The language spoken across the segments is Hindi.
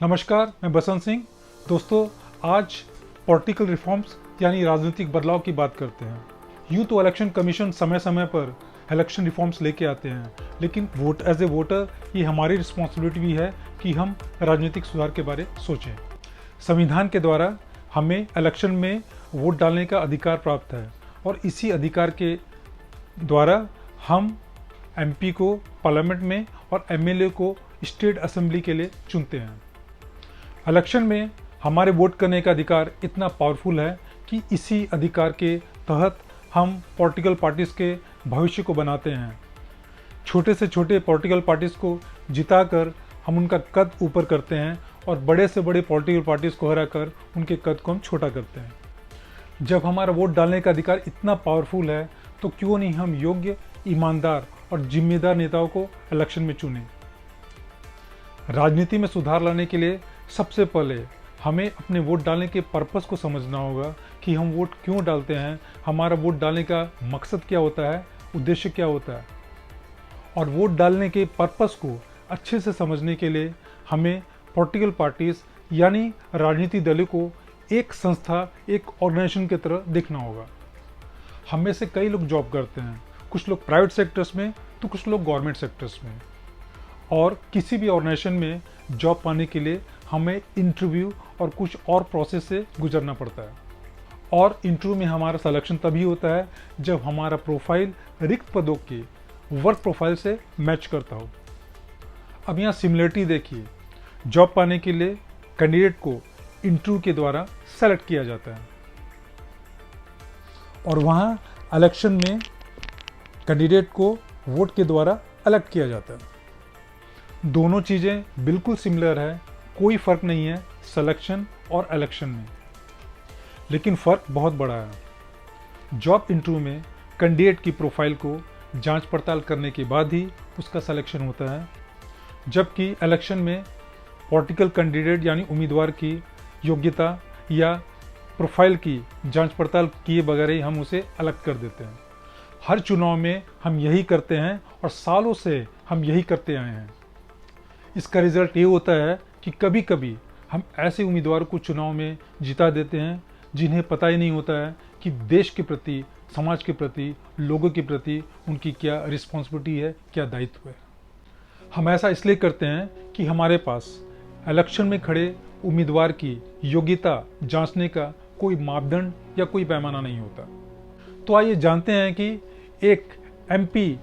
नमस्कार, मैं बसंत सिंह। दोस्तों, आज पॉलिटिकल रिफॉर्म्स यानी राजनीतिक बदलाव की बात करते हैं। यूँ तो इलेक्शन कमीशन समय समय पर इलेक्शन रिफॉर्म्स लेके आते हैं, लेकिन एज ए वोटर ये हमारी रिस्पॉन्सिबिलिटी भी है कि हम राजनीतिक सुधार के बारे सोचें। संविधान के द्वारा हमें इलेक्शन में वोट डालने का अधिकार प्राप्त है और इसी अधिकार के द्वारा हम एमपी को पार्लियामेंट में और एमएलए को स्टेट असेंबली के लिए चुनते हैं। इलेक्शन में हमारे वोट करने का अधिकार इतना पावरफुल है कि इसी अधिकार के तहत हम पॉलिटिकल पार्टीज़ के भविष्य को बनाते हैं। छोटे से छोटे पॉलिटिकल पार्टीज़ को जिताकर हम उनका कद ऊपर करते हैं और बड़े से बड़े पॉलिटिकल पार्टीज़ को हराकर उनके कद को हम छोटा करते हैं। जब हमारा वोट डालने का अधिकार इतना पावरफुल है तो क्यों नहीं हम योग्य, ईमानदार और जिम्मेदार नेताओं को इलेक्शन में चुनें। राजनीति में सुधार लाने के लिए सबसे पहले हमें अपने वोट डालने के पर्पस को समझना होगा कि हम वोट क्यों डालते हैं, हमारा वोट डालने का मकसद क्या होता है, उद्देश्य क्या होता है। और वोट डालने के पर्पस को अच्छे से समझने के लिए हमें पॉलिटिकल पार्टीज यानी राजनीतिक दलों को एक संस्था, एक ऑर्गेनाइजेशन की तरह देखना होगा। हम में से कई लोग जॉब करते हैं, कुछ लोग प्राइवेट सेक्टर्स में तो कुछ लोग गवर्नमेंट सेक्टर्स में। और किसी भी ऑर्गेनाइजेशन में जॉब पाने के लिए हमें इंटरव्यू और कुछ और प्रोसेस से गुजरना पड़ता है। और इंटरव्यू में हमारा सिलेक्शन तभी होता है जब हमारा प्रोफाइल रिक्त पदों के वर्क प्रोफाइल से मैच करता हो। अब यहाँ सिमिलरिटी देखिए, जॉब पाने के लिए कैंडिडेट को इंटरव्यू के द्वारा सेलेक्ट किया जाता है और वहाँ इलेक्शन में कैंडिडेट को वोट के द्वारा इलेक्ट किया जाता है। दोनों चीज़ें बिल्कुल सिमिलर है, कोई फ़र्क नहीं है सिलेक्शन और इलेक्शन में, लेकिन फ़र्क बहुत बड़ा है। जॉब इंटरव्यू में कैंडिडेट की प्रोफाइल को जांच पड़ताल करने के बाद ही उसका सिलेक्शन होता है, जबकि इलेक्शन में पॉलिटिकल कैंडिडेट यानी उम्मीदवार की योग्यता या प्रोफाइल की जांच पड़ताल किए बगैर ही हम उसे अलग कर देते हैं। हर चुनाव में हम यही करते हैं और सालों से हम यही करते आए हैं। इसका रिजल्ट ये होता है कि कभी कभी हम ऐसे उम्मीदवार को चुनाव में जिता देते हैं जिन्हें पता ही नहीं होता है कि देश के प्रति, समाज के प्रति, लोगों के प्रति उनकी क्या रिस्पॉन्सिबिलिटी है, क्या दायित्व है। हम ऐसा इसलिए करते हैं कि हमारे पास इलेक्शन में खड़े उम्मीदवार की योग्यता जांचने का कोई मापदंड या कोई पैमाना नहीं होता। तो आइए जानते हैं कि एक एमपी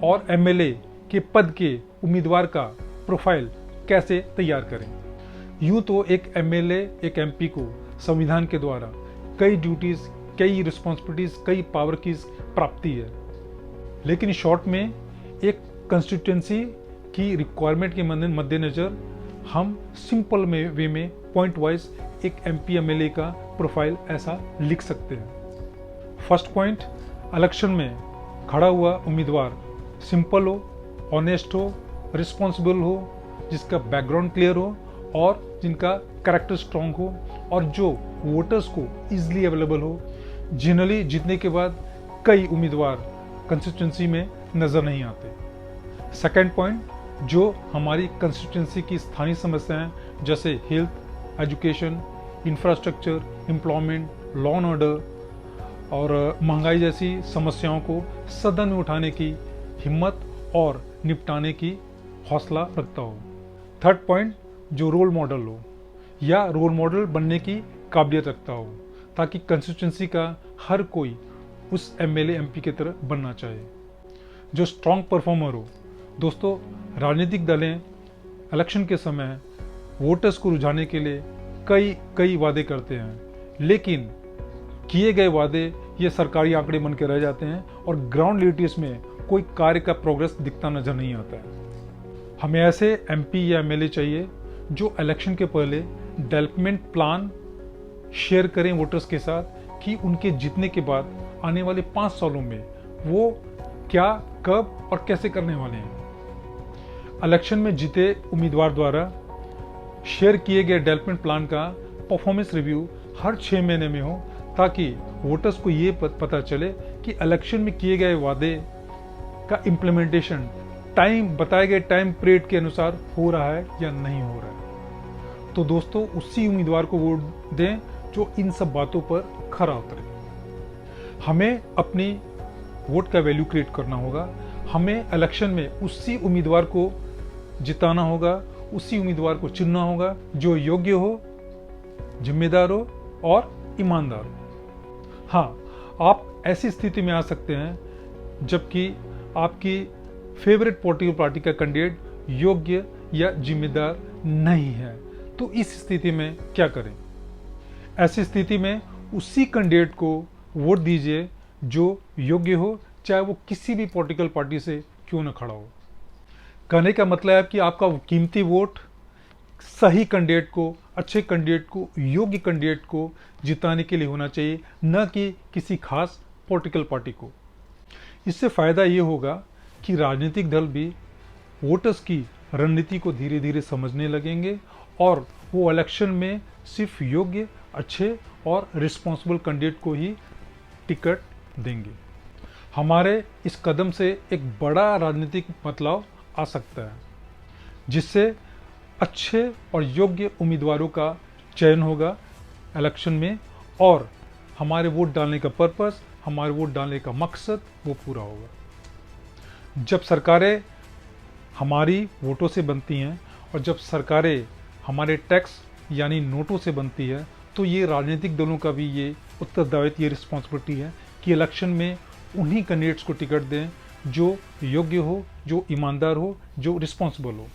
और एमएलए के पद के उम्मीदवार का प्रोफाइल कैसे तैयार करें। यूँ तो एक एमएलए, एक एमपी को संविधान के द्वारा कई ड्यूटीज़, कई रिस्पॉन्सिबिलिटीज़, कई पावर की प्राप्ति है, लेकिन शॉर्ट में एक कंस्टिट्यूंसी की रिक्वायरमेंट के मद्देनज़र हम सिंपल वे में पॉइंट वाइज एक एमपी एमएलए का प्रोफाइल ऐसा लिख सकते हैं। फर्स्ट पॉइंट, इलेक्शन में खड़ा हुआ उम्मीदवार सिंपल हो, ऑनेस्ट हो, रिस्पॉन्सिबल हो, जिसका बैकग्राउंड क्लियर हो और जिनका कैरेक्टर स्ट्रॉन्ग हो और जो वोटर्स को इजीली अवेलेबल हो। जनरली जीतने के बाद कई उम्मीदवार कंस्टिट्यूंसी में नज़र नहीं आते। सेकंड पॉइंट, जो हमारी कंस्टिट्यूंसी की स्थानीय समस्याएं जैसे health, education, infrastructure, employment, law and order और महंगाई जैसी समस्याओं को सदन में उठाने की हिम्मत और निपटाने की हौसला रखता हो। थर्ड पॉइंट, जो रोल मॉडल हो या रोल मॉडल बनने की काबिलियत रखता हो, ताकि कंस्टिट्यूंसी का हर कोई उस एमएलए एमपी की तरह बनना चाहे। जो स्ट्रॉन्ग परफॉर्मर हो। दोस्तों, राजनीतिक दलें इलेक्शन के समय वोटर्स को रुझाने के लिए कई वादे करते हैं, लेकिन किए गए वादे ये सरकारी आंकड़े बन के रह जाते हैं और ग्राउंड रियलिटीज में कोई कार्य का प्रोग्रेस दिखता नजर नहीं आता है। हमें ऐसे एमपी या एमएलए चाहिए जो इलेक्शन के पहले डेवलपमेंट प्लान शेयर करें वोटर्स के साथ कि उनके जीतने के बाद आने वाले 5 सालों में वो क्या, कब और कैसे करने वाले हैं। इलेक्शन में जीते उम्मीदवार द्वारा शेयर किए गए डेवलपमेंट प्लान का परफॉर्मेंस रिव्यू हर 6 महीने में हो, ताकि वोटर्स को ये पता चले कि इलेक्शन में किए गए वादे का इम्प्लीमेंटेशन बताए गए टाइम पीरियड के अनुसार हो रहा है या नहीं हो रहा है। तो दोस्तों उसी उम्मीदवार को वोट दें जो इन सब बातों पर खरा उतरे। हमें अपनी वोट का वैल्यू क्रिएट करना होगा। हमें इलेक्शन में उसी उम्मीदवार को जिताना होगा, उसी उम्मीदवार को चुनना होगा जो योग्य हो, जिम्मेदार हो और ईमानदार हो। हाँ, आप ऐसी स्थिति में आ सकते हैं जबकि आपकी फेवरेट पॉलिटिकल पार्टी का कैंडिडेट योग्य या जिम्मेदार नहीं है। तो इस स्थिति में क्या करें? ऐसी स्थिति में उसी कैंडिडेट को वोट दीजिए जो योग्य हो, चाहे वो किसी भी पॉलिटिकल पार्टी से क्यों न खड़ा हो। कहने का मतलब है कि आपका कीमती वोट सही कैंडिडेट को, अच्छे कैंडिडेट को, योग्य कैंडिडेट को जिताने के लिए होना चाहिए, न कि किसी खास पॉलिटिकल पार्टी को। इससे फायदा ये होगा कि राजनीतिक दल भी वोटर्स की रणनीति को धीरे धीरे समझने लगेंगे और वो इलेक्शन में सिर्फ योग्य, अच्छे और रिस्पॉन्सिबल कैंडिडेट को ही टिकट देंगे। हमारे इस कदम से एक बड़ा राजनीतिक बदलाव आ सकता है, जिससे अच्छे और योग्य उम्मीदवारों का चयन होगा इलेक्शन में और हमारे वोट डालने का पर्पस, हमारे वोट डालने का मकसद वो पूरा होगा। जब सरकारें हमारी वोटों से बनती हैं और जब सरकारें हमारे टैक्स यानी नोटों से बनती है, तो ये राजनीतिक दलों का भी ये उत्तरदायित्व, ये रिस्पॉन्सिबिलिटी है कि इलेक्शन में उन्हीं कैंडिडेट्स को टिकट दें जो योग्य हो, जो ईमानदार हो, जो रिस्पॉन्सिबल हो,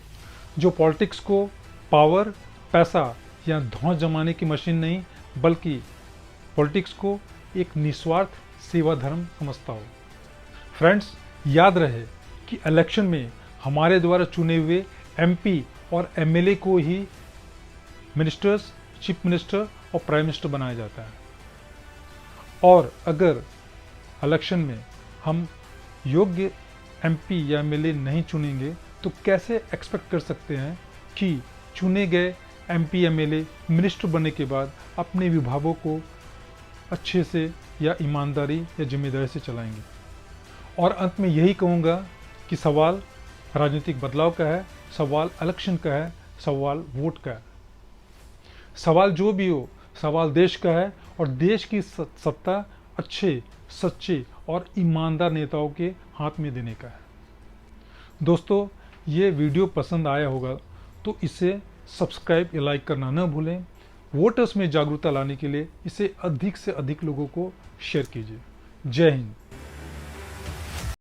जो पॉलिटिक्स को पावर, पैसा या धौंस जमाने की मशीन नहीं, बल्कि पॉलिटिक्स को एक निस्वार्थ सेवा धर्म समझता हो। फ्रेंड्स, याद रहे कि इलेक्शन में हमारे द्वारा चुने हुए एमपी और एमएलए को ही मिनिस्टर्स, चीफ मिनिस्टर और प्राइम मिनिस्टर बनाया जाता है। और अगर इलेक्शन में हम योग्य एमपी या एमएलए नहीं चुनेंगे तो कैसे एक्सपेक्ट कर सकते हैं कि चुने गए एमपी एमएलए मिनिस्टर बनने के बाद अपने विभागों को अच्छे से या ईमानदारी या जिम्मेदारी से चलाएंगे। और अंत में यही कहूँगा कि सवाल राजनीतिक बदलाव का है, सवाल इलेक्शन का है, सवाल वोट का है। सवाल जो भी हो, सवाल देश का है और देश की सत्ता अच्छे, सच्चे और ईमानदार नेताओं के हाथ में देने का है। दोस्तों, ये वीडियो पसंद आया होगा तो इसे सब्सक्राइब या लाइक करना न भूलें। वोटर्स में जागरूकता लाने के लिए इसे अधिक से अधिक लोगों को शेयर कीजिए। जय हिंद।